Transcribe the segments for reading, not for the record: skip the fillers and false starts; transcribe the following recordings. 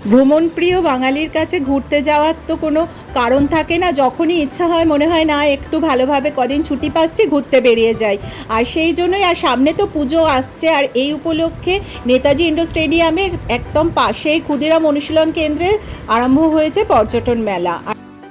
ভ্রমণপ্রিয় বাঙালির কাছে ঘুরতে যাওয়ার তো কোনো কারণ থাকে না। যখনই ইচ্ছা হয় মনে হয় না একটু ভালোভাবে কদিন ছুটি পাচ্ছি, ঘুরতে বেরিয়ে যাই। আর সেই জন্যই, আর সামনে তো পুজো আসছে, আর এই উপলক্ষে নেতাজি ইন্ডোর স্টেডিয়ামের একদম পাশেই ক্ষুদিরাম অনুশীলন কেন্দ্রে আরম্ভ হয়েছে পর্যটন মেলা।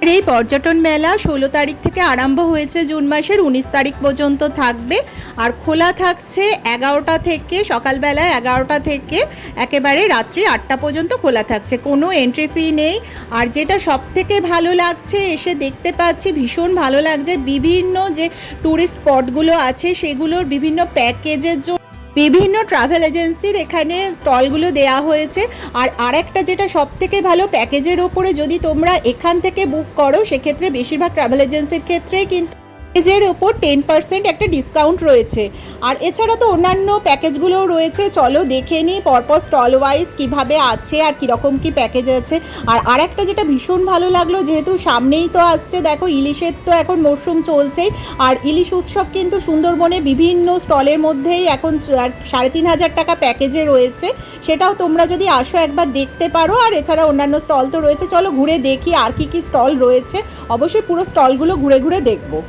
আর এই পর্যটন মেলা 16 তারিখ থেকে আরম্ভ হয়েছে, জুন মাসের 19 তারিখ পর্যন্ত থাকবে। আর খোলা থাকছে 11টা থেকে, সকালবেলা 11টা থেকে একেবারে রাত্রি 8টা পর্যন্ত খোলা থাকছে, কোনো এন্ট্রি ফি নেই। আর যেটা সব থেকে ভালো লাগছে, এসে দেখতে পাচ্ছি ভীষণ ভালো লাগছে, বিভিন্ন যে ট্যুরিস্ট স্পটগুলো আছে সেগুলোর বিভিন্ন প্যাকেজের জন্য বিভিন্ন ট্রাভেল এজেন্সির এখানে স্টলগুলো দেয়া হয়েছে। আর আরেকটা যেটা সব থেকে ভালো, প্যাকেজের ওপরে যদি তোমরা এখান থেকে বুক করো, সেক্ষেত্রে বেশিরভাগ ট্রাভেল এজেন্সির ক্ষেত্রেই কিন্তু প্যাকেজের ওপর 10% একটা ডিসকাউন্ট রয়েছে। আর এছাড়া তো অন্যান্য প্যাকেজগুলোও রয়েছে, চলো দেখে নিই পরপর স্টল ওয়াইজ কীভাবে আছে আর কীরকম কী প্যাকেজ আছে। আর আরেকটা যেটা ভীষণ ভালো লাগলো, যেহেতু সামনেই তো আসছে, দেখো ইলিশের তো এখন মরশুম চলছেই, আর ইলিশ উৎসব কিন্তু সুন্দরবনে বিভিন্ন স্টলের মধ্যেই এখন 3,500 টাকা প্যাকেজে রয়েছে, সেটাও তোমরা যদি আসো একবার দেখতে পারো। আর এছাড়া অন্যান্য স্টল তো রয়েছে, চলো ঘুরে দেখি আর কী কী স্টল রয়েছে। অবশ্যই পুরো স্টলগুলো ঘুরে ঘুরে দেখবো।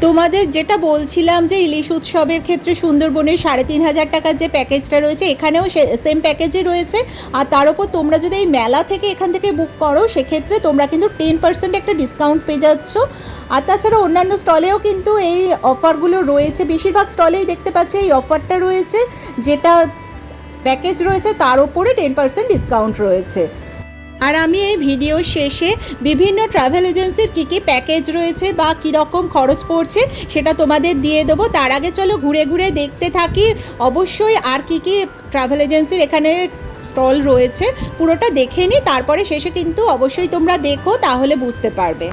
তোমাদের যেটা বলছিলাম যে ইলিশ উৎসবের ক্ষেত্রে সুন্দরবনের 3,500 টাকার যে প্যাকেজটা রয়েছে, এখানেও সেম প্যাকেজই রয়েছে। আর তার উপর তোমরা যদি এই মেলা থেকে এখান থেকে বুক করো, সেক্ষেত্রে তোমরা কিন্তু 10% একটা ডিসকাউন্ট পেয়ে যাচ্ছ। আর তাছাড়া অন্যান্য স্টলেও কিন্তু এই অফারগুলো রয়েছে, বেশিরভাগ স্টলেই দেখতে পাচ্ছি এই অফারটা রয়েছে, যেটা প্যাকেজ রয়েছে তার উপরে 10% ডিসকাউন্ট রয়েছে। আর আমি এই ভিডিও শেষে বিভিন্ন ট্রাভেল এজেন্সির কী কী প্যাকেজ রয়েছে বা কীরকম খরচ পড়ছে সেটা তোমাদের দিয়ে দেবো। তার আগে চলো ঘুরে ঘুরে দেখতে থাকি অবশ্যই আর কী কী ট্রাভেল এজেন্সির এখানে স্টল রয়েছে, পুরোটা দেখে নিই, তারপরে শেষে কিন্তু অবশ্যই তোমরা দেখো, তাহলে বুঝতে পারবে।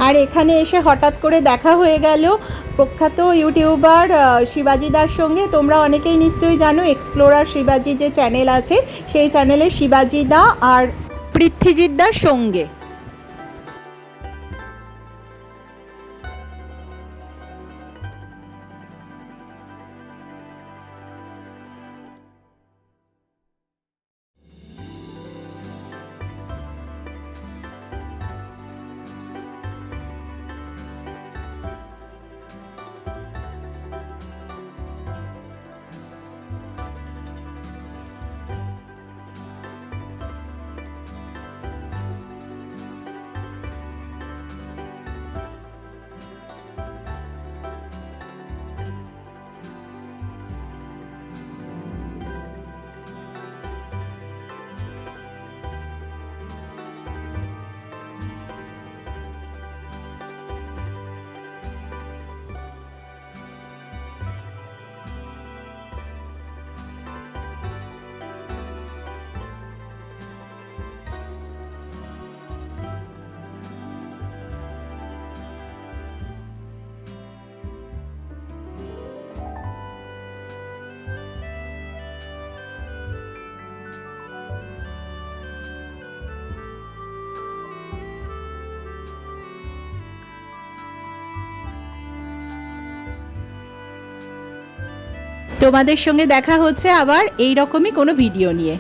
আর এখানে এসে হঠাৎ করে দেখা হয়ে গেল প্রখ্যাত ইউটিউবার শিবাজিদার সঙ্গে। তোমরা অনেকেই নিশ্চয়ই জানো এক্সপ্লোরার শিবাজি যে চ্যানেল আছে, সেই চ্যানেলে শিবাজিদা আর পৃথ্বীজিৎদার সঙ্গে। তোমাদের সঙ্গে দেখা হচ্ছে আবার এই রকমই কোনো ভিডিও নিয়ে।